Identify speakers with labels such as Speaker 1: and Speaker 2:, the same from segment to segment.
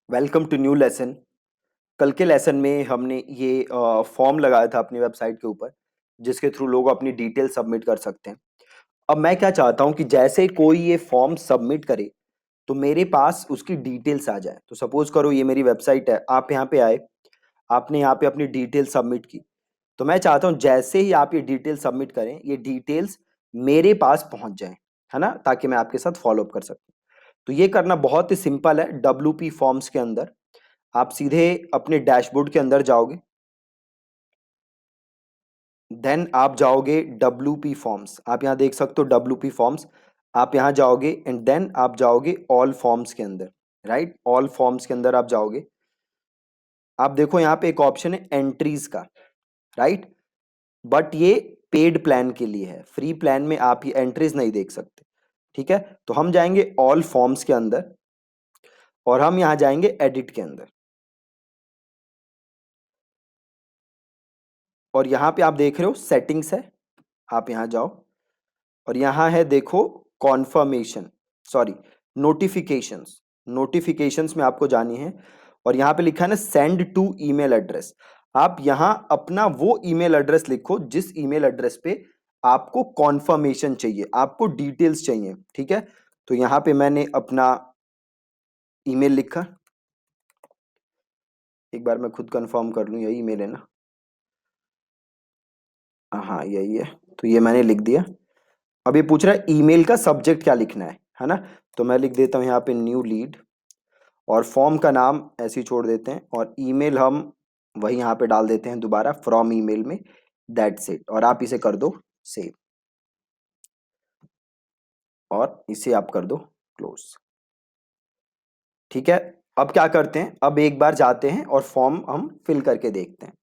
Speaker 1: Welcome to new lesson. कल के lesson में हमने ये फॉर्म लगाया था अपनी वेबसाइट के ऊपर, जिसके थ्रू लोग अपनी डिटेल सबमिट कर सकते हैं। अब मैं क्या चाहता हूं कि जैसे ही कोई ये फॉर्म सबमिट करे तो मेरे पास उसकी डिटेल्स आ जाए। तो सपोज करो ये मेरी वेबसाइट है, आप यहाँ पे आए, आपने यहाँ पे अपनी डिटेल सबमिट की। तो मैं चाहता हूँ जैसे ही आप ये डिटेल सबमिट करें, ये डिटेल्स मेरे पास पहुंच जाए, है ना, ताकि मैं आपके साथ फॉलो अप कर सकूं। तो ये करना बहुत ही सिंपल है। WP फॉर्म्स के अंदर आप सीधे अपने डैशबोर्ड के अंदर जाओगे, देन आप जाओगे WP फॉर्म्स। आप यहां देख सकते हो WP फॉर्म्स। आप यहां जाओगे एंड देन आप जाओगे ऑल फॉर्म्स के अंदर। राइट, ऑल फॉर्म्स के अंदर आप जाओगे। आप देखो यहां पे एक ऑप्शन है एंट्रीज का। राइट, बट ये पेड प्लान के लिए है, फ्री प्लान में आप ये एंट्रीज नहीं देख सकते। ठीक है, तो हम जाएंगे ऑल फॉर्म्स के अंदर और हम यहां जाएंगे एडिट के अंदर। और यहां पे आप देख रहे हो सेटिंग्स है, आप यहां जाओ और यहां है देखो कॉन्फर्मेशन, सॉरी, नोटिफिकेशंस। नोटिफिकेशंस में आपको जानी है और यहां पे लिखा है ना सेंड टू ईमेल एड्रेस। आप यहां अपना वो ईमेल एड्रेस लिखो जिस ईमेल एड्रेस पे आपको कॉन्फर्मेशन चाहिए, आपको डिटेल्स चाहिए। ठीक है, तो यहां पे मैंने अपना ईमेल लिखा। एक बार मैं खुद कंफर्म कर लूं, यही ईमेल है ना? हाँ यही है, तो ये मैंने लिख दिया। अब ये पूछ रहा है ईमेल का सब्जेक्ट क्या लिखना है ना? तो मैं लिख देता हूँ यहाँ पे न्यू लीड और फॉर्म का नाम ऐसे ही छोड़ देते हैं और ईमेल हम वही यहाँ पे डाल देते हैं दोबारा फ्रॉम ईमेल में। दैट्स इट, और आप इसे कर दो सेव और इसे आप कर दो क्लोज। ठीक है, अब क्या करते हैं, अब एक बार जाते हैं और फॉर्म हम फिल करके देखते हैं।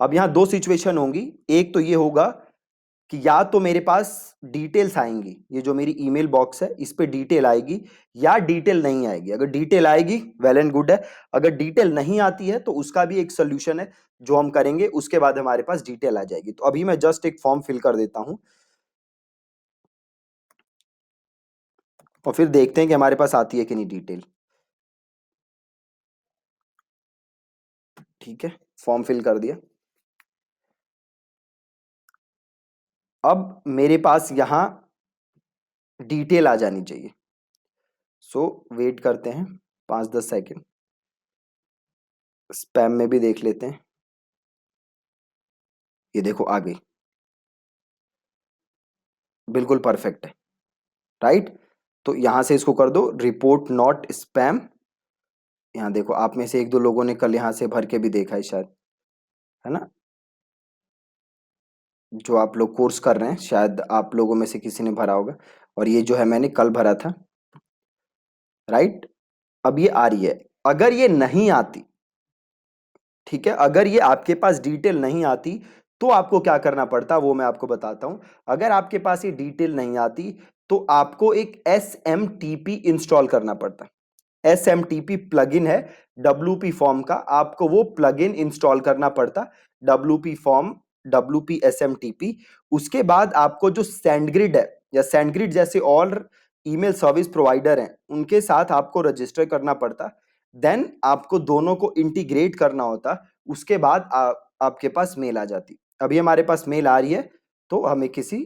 Speaker 1: अब यहाँ दो सिचुएशन होंगी। एक तो ये होगा कि या तो मेरे पास डिटेल्स आएंगी, ये जो मेरी ईमेल बॉक्स है इस पे डिटेल आएगी, या डिटेल नहीं आएगी। अगर डिटेल आएगी वेल एंड गुड है, अगर डिटेल नहीं आती है तो उसका भी एक सोल्यूशन है जो हम करेंगे, उसके बाद हमारे पास डिटेल आ जाएगी। तो अभी मैं जस्ट एक फॉर्म फिल कर देता हूं और फिर देखते हैं कि हमारे पास आती है कि नहीं डिटेल। ठीक है, फॉर्म फिल कर दिया। अब मेरे पास यहां डिटेल आ जानी चाहिए। सो वेट करते हैं 5-10 सेकेंड, स्पैम में भी देख लेते हैं। ये देखो आ गई, बिल्कुल परफेक्ट है। राइट, तो यहां से इसको कर दो रिपोर्ट नॉट स्पैम। यहाँ देखो आप में से एक दो लोगों ने कल यहाँ से भर के भी देखा है शायद, है ना? जो आप लोग कोर्स कर रहे हैं शायद आप लोगों में से किसी ने भरा होगा, और ये जो है मैंने कल भरा था। राइट, अब ये आ रही है। अगर ये नहीं आती, ठीक है, अगर ये आपके पास डिटेल नहीं आती तो आपको क्या करना पड़ता वो मैं आपको बताता हूं। अगर आपके पास ये डिटेल नहीं आती तो आपको एक SMTP इंस्टॉल करना पड़ता। SMTP प्लगइन है WP फॉर्म का, आपको वो प्लगइन इंस्टॉल करना पड़ता। WP form, WP SMTP। उसके बाद आपको जो SendGrid है या SendGrid जैसे और ईमेल सर्विस प्रोवाइडर हैं उनके साथ आपको रजिस्टर करना पड़ता। देन आपको दोनों को इंटीग्रेट करना होता। उसके बाद आपके पास मेल आ जाती। अभी हमारे पास मेल आ रही है तो हमें किसी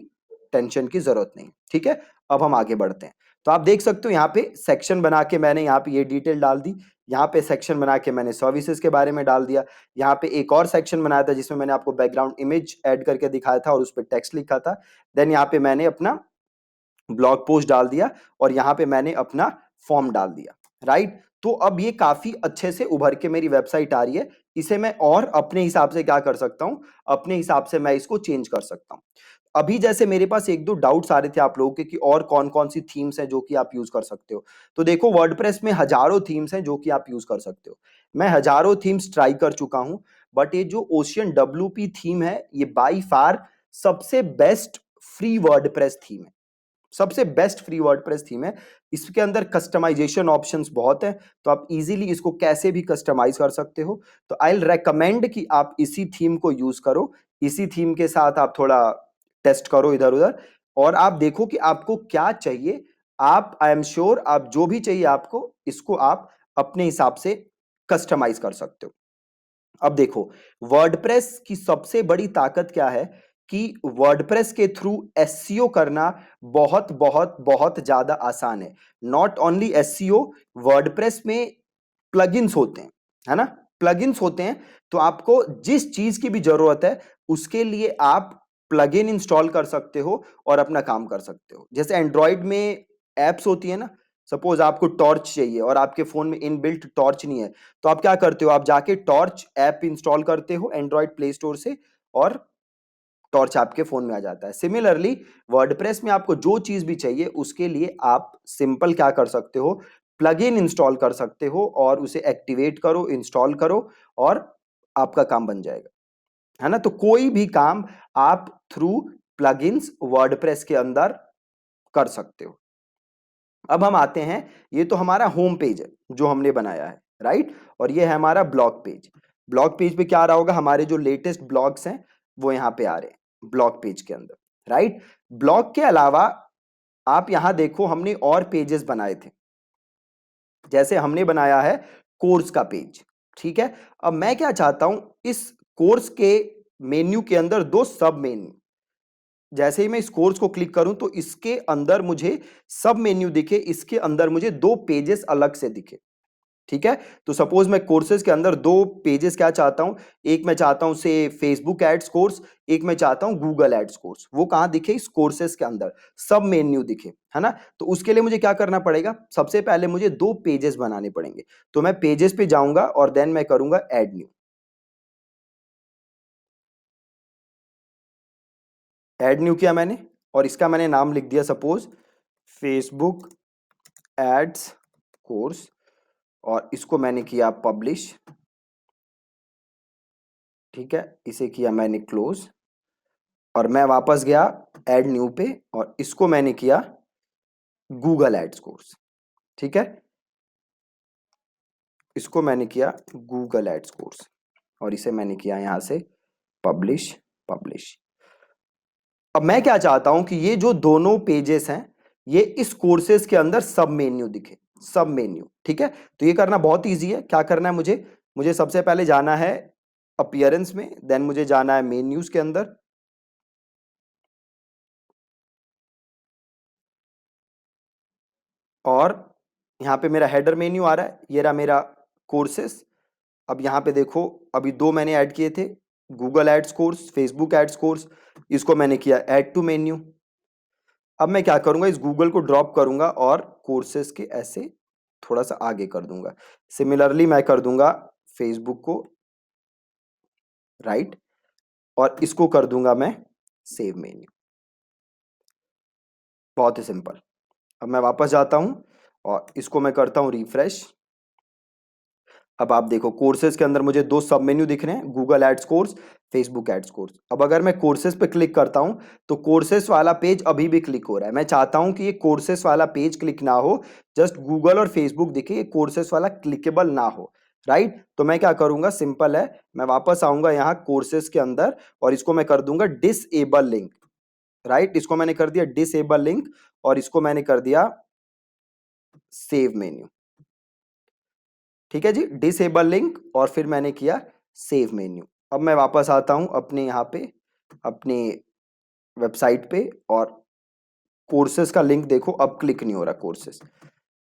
Speaker 1: टेंशन की जरूरत नहीं। ठीक है, अब हम आगे बढ़ते हैं। तो आप देख सकते हो यहाँ पे सेक्शन बना के मैंने यहाँ पे ये डिटेल डाल दी। यहाँ पे सेक्शन बना के मैंने सर्विसेज के बारे में डाल दिया। यहाँ पे एक और सेक्शन बनाया था जिसमें मैंने आपको बैकग्राउंड इमेज ऐड करके दिखाया था और उस पर टेक्स्ट लिखा था। देन यहाँ पे मैंने अपना ब्लॉग पोस्ट डाल दिया और यहाँ पे मैंने अपना फॉर्म डाल दिया। राइट, तो अब ये काफी अच्छे से उभर के मेरी वेबसाइट आ रही है। इसे मैं और अपने हिसाब से क्या कर सकता हूं, अपने हिसाब से मैं इसको चेंज कर सकता हूं। अभी जैसे मेरे पास एक दो डाउट्स आ रहे थे आप लोगों के कि और कौन कौन सी थीम्स हैं जो कि आप यूज कर सकते हो। तो देखो वर्डप्रेस में हजारों थीम्स हैं जो कि आप यूज कर सकते हो। मैं हजारों थीम्स ट्राई कर चुका हूं, बट ये जो ओशियन WP थीम है ये बाई फार सबसे बेस्ट फ्री वर्डप्रेस थीम है। सबसे बेस्ट फ्री वर्डप्रेस थीम है। इसके अंदर कस्टमाइजेशन ऑप्शंस बहुत है, तो आप इजीली इसको कैसे भी कस्टमाइज कर सकते हो। तो आई विल रेकमेंड कि आप इसी थीम को यूज करो। इसी थीम के साथ आप थोड़ा टेस्ट करो इधर उधर और आप देखो कि आपको क्या चाहिए। आप, आई एम श्योर, आप जो भी चाहिए आपको इसको आप अपने हिसाब से कस्टमाइज कर सकते हो। अब देखो, वर्डप्रेस की सबसे बड़ी ताकत क्या है कि वर्डप्रेस के थ्रू एसईओ करना बहुत बहुत बहुत ज्यादा आसान है। नॉट ओनली एसईओ, वर्डप्रेस में प्लगइन्स होते हैं, है ना, प्लगइन्स होते हैं। तो आपको जिस चीज की भी जरूरत है उसके लिए आप प्लगइन इंस्टॉल कर सकते हो और अपना काम कर सकते हो। जैसे एंड्रॉइड में एप्स होती है ना, सपोज आपको टॉर्च चाहिए और आपके फोन में इनबिल्ट टॉर्च नहीं है, तो आप क्या करते हो, आप जाके टॉर्च ऐप इंस्टॉल करते हो एंड्रॉइड प्ले स्टोर से और टॉर्च आपके फोन में आ जाता है। सिमिलरली वर्डप्रेस में आपको जो चीज भी चाहिए उसके लिए आप सिंपल क्या कर सकते हो, प्लगइन इंस्टॉल कर सकते हो और उसे एक्टिवेट करो, इंस्टॉल करो और आपका काम बन जाएगा, है ना। तो कोई भी काम आप थ्रू प्लगइन्स वर्डप्रेस के अंदर कर सकते हो। अब हम आते हैं, ये तो हमारा होम पेज है जो हमने बनाया है, राइट, और ये है हमारा ब्लॉग पेज। ब्लॉग पेज पे क्या आ रहा होगा, हमारे जो लेटेस्ट ब्लॉग्स हैं वो यहाँ पे आ रहे हैं ब्लॉग पेज के अंदर, राइट। ब्लॉग के अलावा आप यहां देखो हमने और पेजेस बनाए थे, जैसे हमने बनाया है कोर्स का पेज, ठीक है। अब मैं क्या चाहता हूं, इस कोर्स के मेन्यू के अंदर दो सब मेन्यू, जैसे ही मैं इस कोर्स को क्लिक करूं तो इसके अंदर मुझे सब मेन्यू दिखे, इसके अंदर मुझे दो पेजेस अलग से दिखे, ठीक है। तो सपोज मैं कोर्सेज के अंदर दो पेजेस क्या चाहता हूं, एक मैं चाहता हूं से फेसबुक एड्स कोर्स, एक मैं चाहता हूं गूगल एड्स कोर्स। वो कहां दिखे, इस कोर्सेज के अंदर सब मेन्यू दिखे, है ना। तो उसके लिए मुझे क्या करना पड़ेगा, सबसे पहले मुझे दो पेजेस बनाने पड़ेंगे। तो मैं पेजेस पे जाऊंगा और देन मैं करूंगा ऐड न्यू। ऐड न्यू किया मैंने और इसका मैंने नाम लिख दिया सपोज फेसबुक एड्स कोर्स और इसको मैंने किया पब्लिश, ठीक है, इसे किया मैंने क्लोज और मैं वापस गया ऐड न्यू पे और इसको मैंने किया गूगल एड्स कोर्स, ठीक है, इसको मैंने किया गूगल एड्स कोर्स और इसे मैंने किया यहां से पब्लिश पब्लिश। अब मैं क्या चाहता हूं कि ये जो दोनों पेजेस हैं ये इस कोर्सेज के अंदर सब मेन्यू दिखे, सब मेन्यू, ठीक है। तो ये करना बहुत इजी है। क्या करना है मुझे, मुझे सबसे पहले जाना है अपीयरेंस में, देन मुझे जाना है मेन्यूज के अंदर और यहाँ पे मेरा हेडर मेन्यू आ रहा है, ये रहा मेरा कोर्सेस। अब यहाँ पे देखो अभी दो मैंने ऐड किए थे, Google ads course, Facebook ads course, इसको मैंने किया ऐड टू मेन्यू। अब मैं क्या करूंगा, इस गूगल को ड्रॉप करूंगा और कोर्सेस के ऐसे थोड़ा सा आगे कर दूंगा। सिमिलरली मैं कर दूंगा फेसबुक को राइट और इसको कर दूंगा मैं सेव मेन्यू। बहुत ही सिंपल। अब मैं वापस जाता हूं और इसको मैं करता हूं रिफ्रेश। अब आप देखो कोर्सेज के अंदर मुझे दो सब मेन्यू दिख रहे हैं, Google ads course, Facebook ads course. अब अगर मैं कोर्सेज पे क्लिक करता हूं तो कोर्सेज वाला पेज अभी भी क्लिक हो रहा है। मैं चाहता हूं कि ये कोर्सेज वाला पेज क्लिक ना हो, जस्ट गूगल और फेसबुक दिखे, ये कोर्सेज वाला क्लिकेबल ना हो, राइट। तो मैं क्या करूंगा, सिंपल है, मैं वापस आऊंगा यहाँ कोर्सेज के अंदर और इसको मैं कर दूंगा डिसेबल लिंक, राइट। इसको मैंने कर दिया डिसेबल लिंक और इसको मैंने कर दिया सेव मेन्यू, ठीक है जी, डिसेबल लिंक और फिर मैंने किया सेव मेन्यू। अब मैं वापस आता हूं अपने यहाँ पे अपने वेबसाइट पे और कोर्सेज का लिंक देखो अब क्लिक नहीं हो रहा कोर्सेज,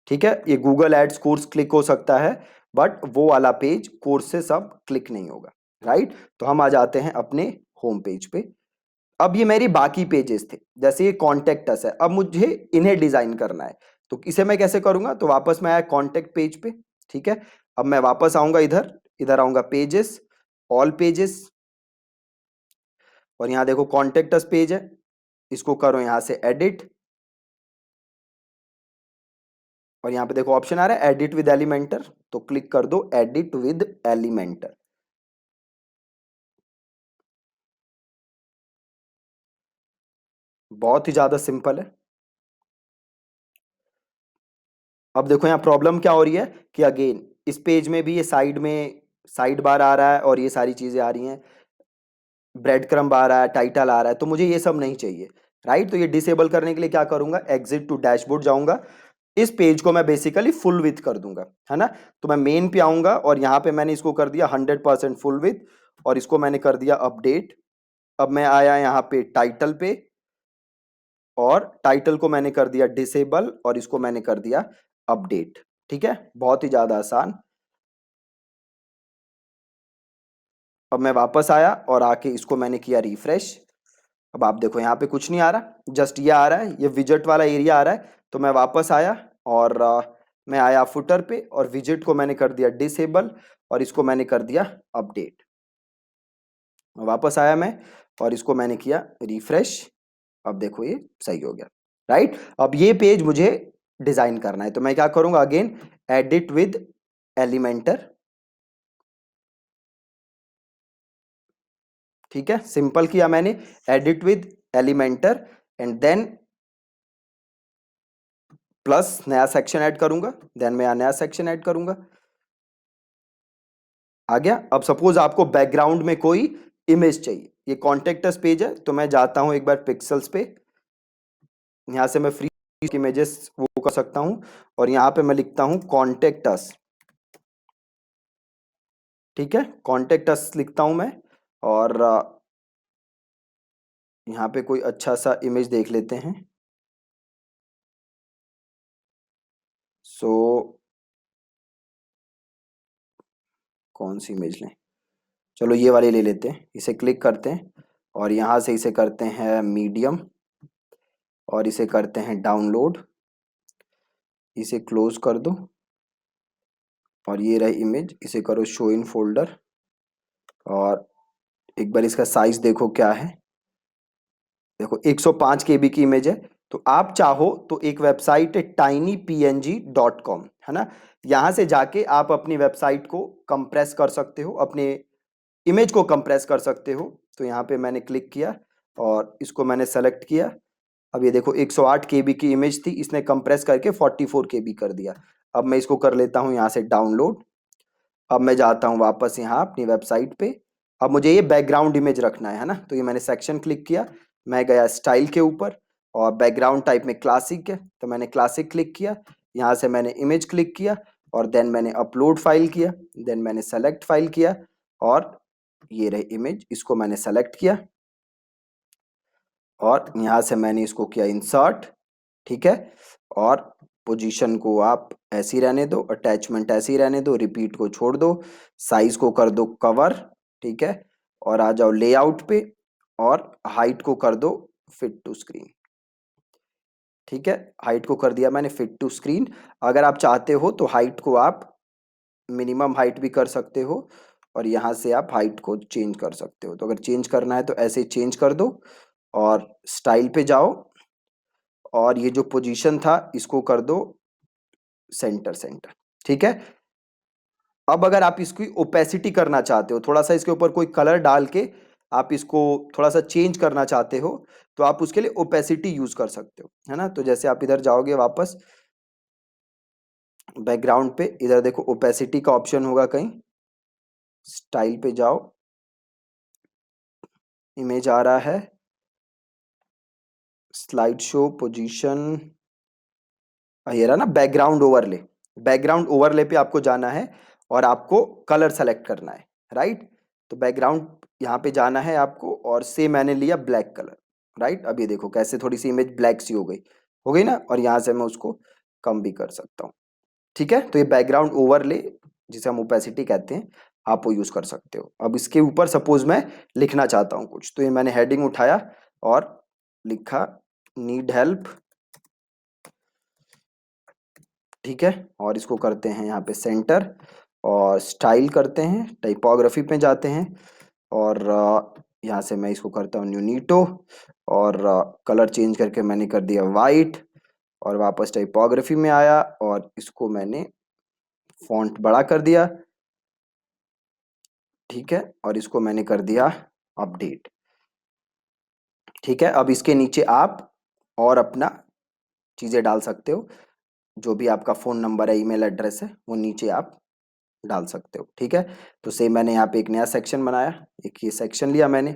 Speaker 1: ठीक है। ये गूगल एड्स कोर्स क्लिक हो सकता है बट वो वाला पेज कोर्सेज अब क्लिक नहीं होगा, राइट। तो हम आ जाते हैं अपने होम पेज पे। अब ये मेरी बाकी पेजेस थे, जैसे ये कॉन्टेक्ट अस है, अब मुझे इन्हें डिजाइन करना है। तो इसे मैं कैसे करूंगा, तो वापस मैं आया कॉन्टेक्ट पेज पे, ठीक है। अब मैं वापस आऊंगा इधर, इधर आऊंगा पेजेस, ऑल पेजेस और यहां देखो कॉन्टेक्ट अस पेज है, इसको करो यहां से एडिट और यहां पे देखो ऑप्शन आ रहा है एडिट विद एलिमेंटर, तो क्लिक कर दो एडिट विद एलिमेंटर। बहुत ही ज्यादा सिंपल है। अब देखो यहाँ प्रॉब्लम क्या हो रही है कि अगेन इस पेज में भी ये साइड में साइड बार आ रहा है और ये सारी चीजें आ रही हैं, ब्रेड क्रम्ब आ रहा है, टाइटल आ रहा है, तो मुझे ये सब नहीं चाहिए, राइट। तो ये डिसेबल करने के लिए क्या करूंगा, एग्जिट टू डैशबोर्ड जाऊंगा इस पेज को मैं बेसिकली फुल विथ कर दूंगा, है ना। तो मैं मेन पे आऊंगा और यहाँ पे मैंने इसको कर दिया 100% फुल विथ, और इसको मैंने कर दिया अपडेट। अब मैं आया यहाँ पे टाइटल पे, और टाइटल को मैंने कर दिया डिसेबल, और इसको मैंने कर दिया अपडेट। ठीक है, बहुत ही ज्यादा आसान। अब मैं वापस आया और आके इसको मैंने किया रिफ्रेश। अब आप देखो यहाँ पे कुछ नहीं आ रहा, जस्ट ये आ रहा है, ये विजेट वाला एरिया आ रहा है। तो मैं वापस आया और मैं आया फुटर पे, और विजेट को मैंने कर दिया डिसेबल, और इसको मैंने कर दिया अपडेट। वापस आया मैं और इसको मैंने किया रिफ्रेश। अब देखो ये सही हो गया, राइट। अब ये पेज मुझे डिजाइन करना है, तो मैं क्या करूंगा, अगेन एडिट विद एलिमेंटर। ठीक है, सिंपल किया मैंने, edit with Elementor, and then plus नया सेक्शन ऐड करूंगा, देन मैं नया सेक्शन ऐड करूंगा। आ गया। अब सपोज आपको बैकग्राउंड में कोई इमेज चाहिए, ये कॉन्टेक्टस पेज है, तो मैं जाता हूं एक बार पिक्सल्स पे, यहां से मैं फ्री इमेजेस वो कर सकता हूं, और यहां पे मैं लिखता हूं कॉन्टेक्टस। ठीक है, कॉन्टेक्टस लिखता हूं मैं, और यहाँ पे कोई अच्छा सा इमेज देख लेते हैं। सो कौन सी इमेज लें, चलो ये वाली ले लेते हैं, इसे क्लिक करते हैं, और यहाँ से इसे करते हैं मीडियम, और इसे करते हैं डाउनलोड, इसे क्लोज कर दो, और ये रही इमेज, इसे करो शो इन फोल्डर, और एक बार इसका साइज देखो क्या है। देखो 105 केबी की इमेज है। तो आप चाहो तो एक वेबसाइट है tinypng.com, है ना, यहां से जाके आप अपनी वेबसाइट को कंप्रेस कर सकते हो, अपने इमेज को कंप्रेस कर सकते हो। तो यहाँ पे मैंने क्लिक किया और इसको मैंने सेलेक्ट किया। अब ये देखो 108 केबी की इमेज थी, इसने कंप्रेस करके 44 केबी कर दिया। अब मैं इसको कर लेता हूँ यहाँ से डाउनलोड। अब मैं जाता हूँ वापस यहाँ अपनी वेबसाइट पे। अब मुझे ये बैकग्राउंड इमेज रखना है ना, तो ये मैंने सेक्शन क्लिक किया, मैं गया स्टाइल के ऊपर, और बैकग्राउंड टाइप में क्लासिक है, तो मैंने क्लासिक क्लिक किया, यहाँ से मैंने इमेज क्लिक किया, और देन मैंने अपलोड फाइल किया, देन मैंने सेलेक्ट फाइल किया, और ये रही इमेज, इसको मैंने सेलेक्ट किया, और यहाँ से मैंने इसको किया इंसर्ट। ठीक है, और पोजीशन को आप ऐसी रहने दो, अटैचमेंट ऐसी रहने दो, रिपीट को छोड़ दो, साइज को कर दो कवर। ठीक है, और आ जाओ लेआउट पे, और हाइट को कर दो फिट टू स्क्रीन। ठीक है, हाइट को कर दिया मैंने फिट टू स्क्रीन। अगर आप चाहते हो तो हाइट को आप मिनिमम हाइट भी कर सकते हो, और यहाँ से आप हाइट को चेंज कर सकते हो। तो अगर चेंज करना है तो ऐसे चेंज कर दो, और स्टाइल पे जाओ, और ये जो पोजीशन था इसको कर दो सेंटर सेंटर। ठीक है, अब अगर आप इसकी ओपेसिटी करना चाहते हो, थोड़ा सा इसके ऊपर कोई कलर डाल के आप इसको थोड़ा सा चेंज करना चाहते हो, तो आप उसके लिए ओपेसिटी यूज कर सकते हो, है ना। तो जैसे आप इधर जाओगे वापस बैकग्राउंड पे, इधर देखो ओपेसिटी का ऑप्शन होगा कहीं, स्टाइल पे जाओ, इमेज आ रहा है, स्लाइड शो पोजीशन, ये रहा ना बैकग्राउंड ओवरले। बैकग्राउंड ओवरले पे आपको जाना है, और आपको कलर सेलेक्ट करना है, राइट। तो बैकग्राउंड यहाँ पे जाना है आपको, और से मैंने लिया ब्लैक कलर, राइट। अब ये देखो कैसे थोड़ी सी इमेज ब्लैक सी हो गई ना, और यहाँ से मैं उसको कम भी कर सकता हूँ। ठीक है, तो ये बैकग्राउंड ओवरले जिसे हम ओपेसिटी कहते हैं, आप वो यूज कर सकते हो। अब इसके ऊपर सपोज मैं लिखना चाहता हूँ कुछ, तो ये मैंने हेडिंग उठाया और लिखा नीड हेल्प। ठीक है, और इसको करते हैं यहाँ पे सेंटर, और स्टाइल करते हैं, टाइपोग्राफी पे जाते हैं, और यहाँ से मैं इसको करता हूँ न्यूनीटो, और कलर चेंज करके मैंने कर दिया वाइट, और वापस टाइपोग्राफी में आया और इसको मैंने फॉन्ट बड़ा कर दिया। ठीक है, और इसको मैंने कर दिया अपडेट। ठीक है, अब इसके नीचे आप और अपना चीज़ें डाल सकते हो, जो भी आपका फ़ोन नंबर है, ईमेल एड्रेस है, वो नीचे आप डाल सकते हो। ठीक है, तो सेम मैंने यहाँ पे एक नया सेक्शन बनाया, एक ये सेक्शन लिया मैंने।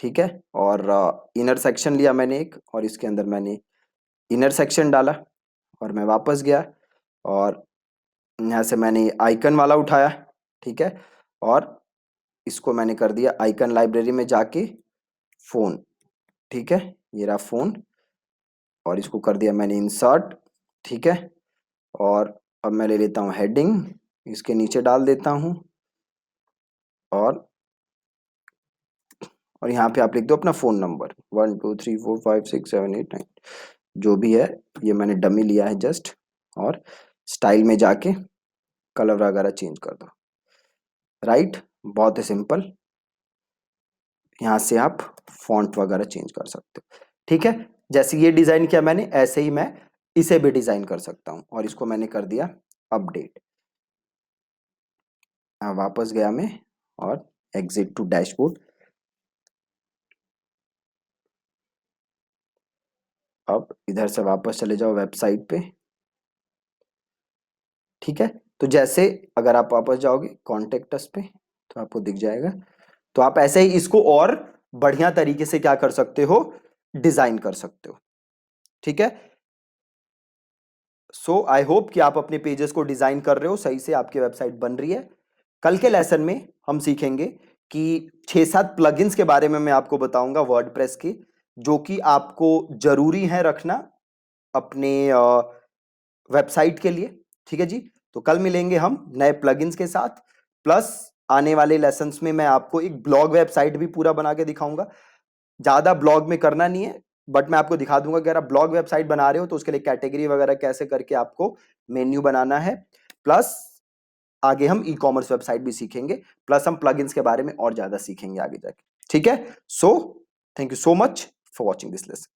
Speaker 1: ठीक है, और इनर सेक्शन लिया मैंने एक, और इसके अंदर मैंने इनर सेक्शन डाला। और मैं वापस गया और यहाँ से मैंने आइकन वाला उठाया, ठीक है, और इसको मैंने कर दिया आइकन लाइब्रेरी में जाके फोन, ठीक है, ये रहा फोन, और इसको कर दिया मैंने इंसर्ट, ठीक है, और अब मैं ले लेता हूँ हेडिंग, इसके नीचे डाल देता हूँ, और यहाँ पे आप लिख दो अपना फोन नंबर 12345678 9, जो भी है, ये मैंने डमी लिया है जस्ट, और स्टाइल में जाके कलर वगैरह चेंज कर दो, राइट। बहुत ही सिंपल, यहाँ से आप फॉन्ट वगैरह चेंज कर सकते हो, ठीक है। जैसे ये डिजाइन किया मैंने, ऐसे ही मैं इसे भी डिजाइन कर सकता हूँ, और इसको मैंने कर दिया अपडेट। वापस गया मैं और एग्जिट टू डैशबोर्ड। अब इधर से वापस चले जाओ वेबसाइट पे, ठीक है। तो जैसे अगर आप वापस जाओगे कॉन्टेक्ट अस पे तो आपको दिख जाएगा। तो आप ऐसे ही इसको और बढ़िया तरीके से क्या कर सकते हो, डिजाइन कर सकते हो, ठीक है। सो आई होप कि आप अपने पेजेस को डिजाइन कर रहे हो, सही से आपकी वेबसाइट बन रही है। कल के लेसन में हम सीखेंगे कि 6-7 प्लगइन्स के बारे में मैं आपको बताऊंगा वर्डप्रेस के, जो कि आपको जरूरी है रखना अपने वेबसाइट के लिए, ठीक है जी। तो कल मिलेंगे हम नए प्लगइन्स के साथ, प्लस आने वाले लेसन्स में मैं आपको एक ब्लॉग वेबसाइट भी पूरा बना के दिखाऊंगा। ज्यादा ब्लॉग में करना नहीं है, बट मैं आपको दिखा दूंगा कि अगर आप ब्लॉग वेबसाइट बना रहे हो तो उसके लिए कैटेगरी वगैरह कैसे करके आपको मेन्यू बनाना है। प्लस आगे हम ई कॉमर्स वेबसाइट भी सीखेंगे, प्लस हम प्लगइन्स के बारे में और ज्यादा सीखेंगे आगे जाके, ठीक है। So thank you so much for watching this lesson.